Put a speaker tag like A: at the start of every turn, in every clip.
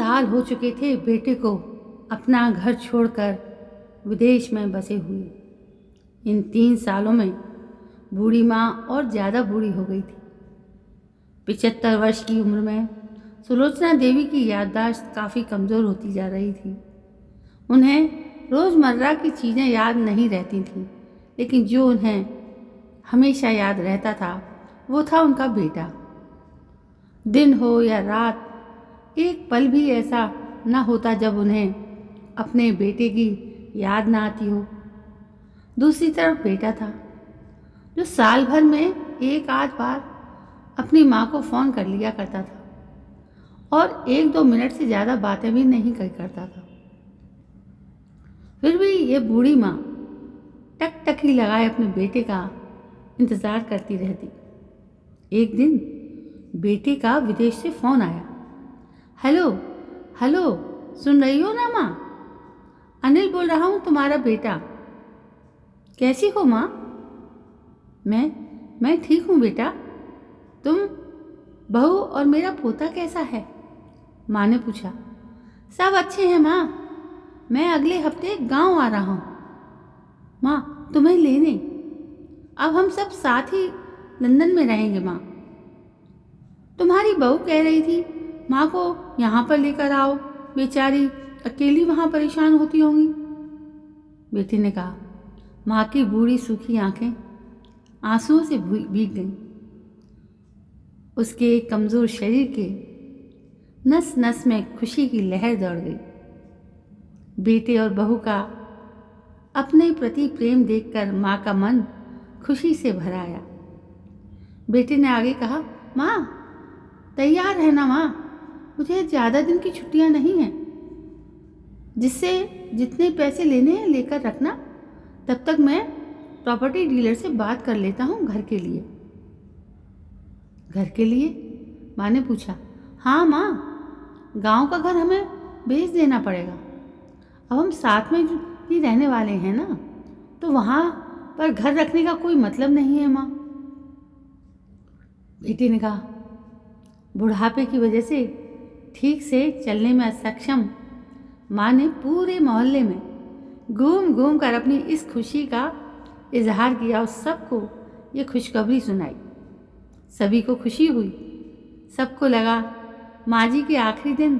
A: साल हो चुके थे बेटे को अपना घर छोड़कर विदेश में बसे हुए। इन 3 सालों में बूढ़ी माँ और ज़्यादा बूढ़ी हो गई थी। 75 वर्ष की उम्र में सुलोचना देवी की याददाश्त काफ़ी कमज़ोर होती जा रही थी। उन्हें रोज़मर्रा की चीज़ें याद नहीं रहती थीं, लेकिन जो उन्हें हमेशा याद रहता था वो था उनका बेटा। दिन हो या रात, एक पल भी ऐसा न होता जब उन्हें अपने बेटे की याद ना आती हो। दूसरी तरफ बेटा था जो साल भर में एक आध बार अपनी माँ को फ़ोन कर लिया करता था और 1-2 मिनट से ज़्यादा बातें भी नहीं करता था। फिर भी ये बूढ़ी माँ टकटकी लगाए अपने बेटे का इंतज़ार करती रहती। एक दिन बेटे का विदेश से फ़ोन आया। हेलो हेलो, सुन रही हो ना माँ? अनिल बोल रहा हूँ, तुम्हारा बेटा। कैसी हो माँ? मैं ठीक हूँ बेटा। तुम, बहू और मेरा पोता कैसा है? माँ ने पूछा। सब अच्छे हैं माँ, मैं अगले हफ्ते गांव आ रहा हूँ माँ तुम्हें लेने। अब हम सब साथ ही लंदन में रहेंगे माँ। तुम्हारी बहू कह रही थी माँ को यहाँ पर लेकर आओ, बेचारी अकेली वहाँ परेशान होती होंगी। बेटे ने कहा। माँ की बूढ़ी सूखी आंखें आंसुओं से भीग गईं। उसके कमज़ोर शरीर के नस नस में खुशी की लहर दौड़ गई। बेटे और बहू का अपने प्रति प्रेम देखकर माँ का मन खुशी से भर आया। बेटे ने आगे कहा, माँ तैयार है ना माँ? मुझे ज़्यादा दिन की छुट्टियाँ नहीं हैं, जिससे जितने पैसे लेने हैं लेकर रखना। तब तक मैं प्रॉपर्टी डीलर से बात कर लेता हूँ घर के लिए। घर के लिए? माँ ने पूछा। हाँ माँ, गांव का घर हमें बेच देना पड़ेगा। अब हम साथ में ही रहने वाले हैं ना, तो वहाँ पर घर रखने का कोई मतलब नहीं है माँ। बेटी ने कहा। बुढ़ापे की वजह से ठीक से चलने में असक्षम माँ ने पूरे मोहल्ले में घूम घूम कर अपनी इस खुशी का इजहार किया और सबको ये खुशखबरी सुनाई। सभी को खुशी हुई। सबको लगा माँ जी के आखिरी दिन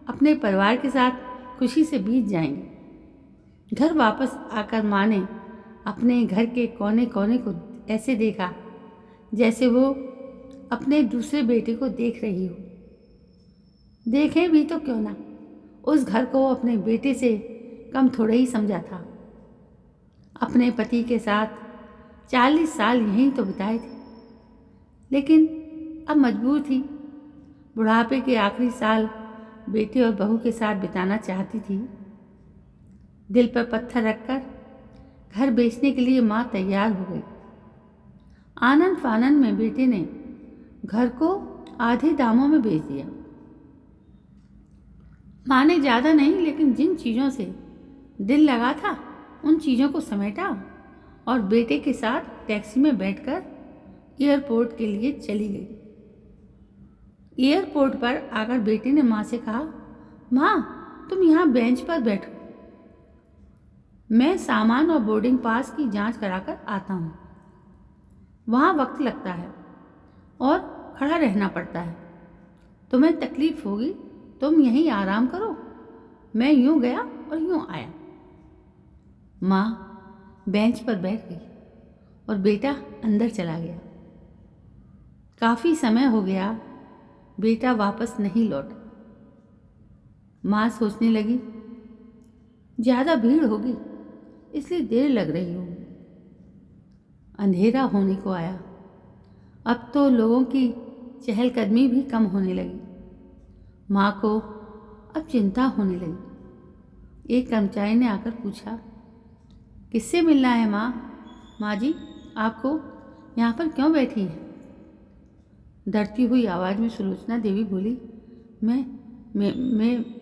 A: अपने परिवार के साथ खुशी से बीत जाएंगे। घर वापस आकर माँ ने अपने घर के कोने कोने को ऐसे देखा जैसे वो अपने दूसरे बेटे को देख रही हो। देखें भी तो क्यों ना, उस घर को अपने बेटे से कम थोड़ा ही समझा था। अपने पति के साथ 40 साल यहीं तो बिताए थे, लेकिन अब मजबूर थी। बुढ़ापे के आखिरी साल बेटे और बहू के साथ बिताना चाहती थी। दिल पर पत्थर रखकर घर बेचने के लिए माँ तैयार हो गई। आनंद फानंद में बेटे ने घर को आधे दामों में बेच दिया। माँ ने ज़्यादा नहीं, लेकिन जिन चीज़ों से दिल लगा था उन चीज़ों को समेटा और बेटे के साथ टैक्सी में बैठकर एयरपोर्ट के लिए चली गई। एयरपोर्ट पर आकर बेटे ने माँ से कहा, माँ तुम यहाँ बेंच पर बैठो, मैं सामान और बोर्डिंग पास की जांच कराकर आता हूँ। वहाँ वक्त लगता है और खड़ा रहना पड़ता है, तुम्हें तकलीफ होगी, तुम यहीं आराम करो। मैं यूं गया और यूं आया। माँ बेंच पर बैठ गई और बेटा अंदर चला गया। काफ़ी समय हो गया, बेटा वापस नहीं लौटा। माँ सोचने लगी, ज़्यादा भीड़ होगी इसलिए देर लग रही होगी। अंधेरा होने को आया। अब तो लोगों की चहलकदमी भी कम होने लगी। माँ को अब चिंता होने लगी। एक कर्मचारी ने आकर पूछा, किससे मिलना है माँ? माँ जी आपको यहाँ पर क्यों बैठी हैं? डरती हुई आवाज़ में सुलोचना देवी बोली,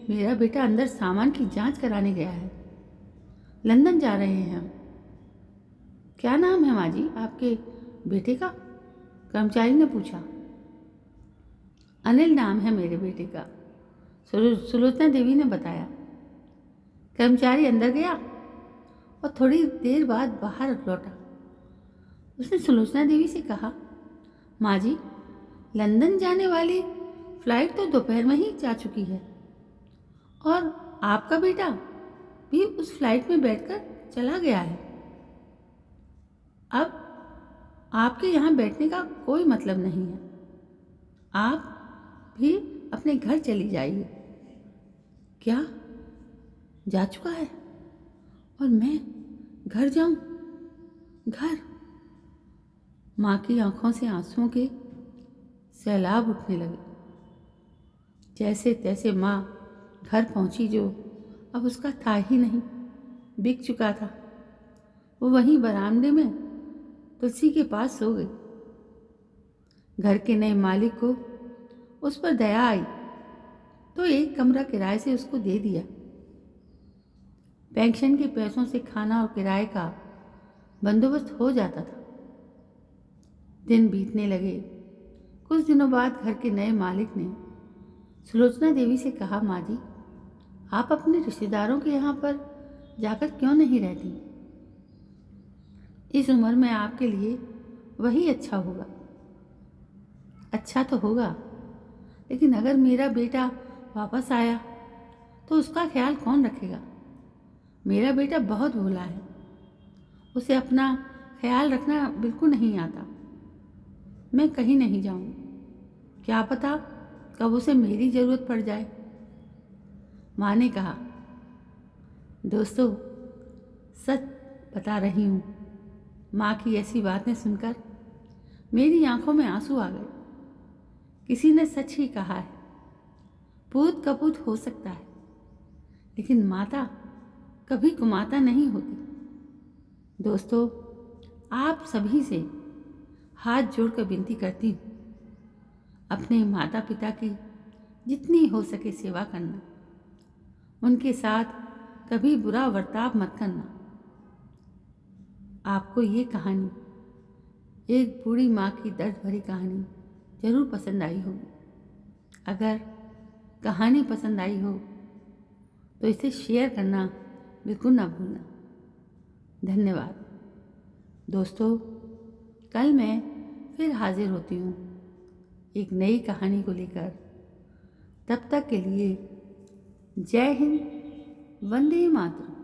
A: मेरा बेटा अंदर सामान की जांच कराने गया है। लंदन जा रहे हैं हम। क्या नाम है माँ जी आपके बेटे का? कर्मचारी ने पूछा। अनिल नाम है मेरे बेटे का। सुलोचना देवी ने बताया। कर्मचारी अंदर गया और थोड़ी देर बाद बाहर लौटा। उसने सुलोचना देवी से कहा, माँ जी, लंदन जाने वाली फ्लाइट तो दोपहर में ही जा चुकी है और आपका बेटा भी उस फ्लाइट में बैठकर चला गया है। अब आपके यहाँ बैठने का कोई मतलब नहीं है। आप भी अपने घर चली जाइए। क्या? जा चुका है और मैं घर जाऊं? घर? माँ की आंखों से आंसुओं के सैलाब उठने लगे। जैसे तैसे माँ घर पहुंची, जो अब उसका था ही नहीं, बिक चुका था। वो वहीं बरामदे में तुलसी के पास सो गई। घर के नए मालिक को उस पर दया आई तो एक कमरा किराए से उसको दे दिया। पेंशन के पैसों से खाना और किराए का बंदोबस्त हो जाता था। दिन बीतने लगे। कुछ दिनों बाद घर के नए मालिक ने सुलोचना देवी से कहा, माँ जी, आप अपने रिश्तेदारों के यहाँ पर जाकर क्यों नहीं रहती? इस उम्र में आपके लिए वही अच्छा होगा। अच्छा तो होगा, लेकिन अगर मेरा बेटा वापस आया तो उसका ख्याल कौन रखेगा? मेरा बेटा बहुत भोला है, उसे अपना ख्याल रखना बिल्कुल नहीं आता। मैं कहीं नहीं जाऊंगी, क्या पता कब उसे मेरी ज़रूरत पड़ जाए। माँ ने कहा, दोस्तों, सच बता रही हूँ। माँ की ऐसी बातें सुनकर मेरी आंखों में आंसू आ गए। किसी ने सच ही कहा है, पूत कपूत हो सकता है, लेकिन माता कभी कुमाता नहीं होती। दोस्तों, आप सभी से हाथ जोड़कर विनती करती हूँ, अपने माता पिता की जितनी हो सके सेवा करना। उनके साथ कभी बुरा बर्ताव मत करना। आपको ये कहानी, एक बूढ़ी माँ की दर्द भरी कहानी, ज़रूर पसंद आई होगी। अगर कहानी पसंद आई हो तो इसे शेयर करना बिल्कुल ना भूलना। धन्यवाद दोस्तों। कल मैं फिर हाजिर होती हूँ एक नई कहानी को लेकर। तब तक के लिए जय हिंद, वंदे मातरम।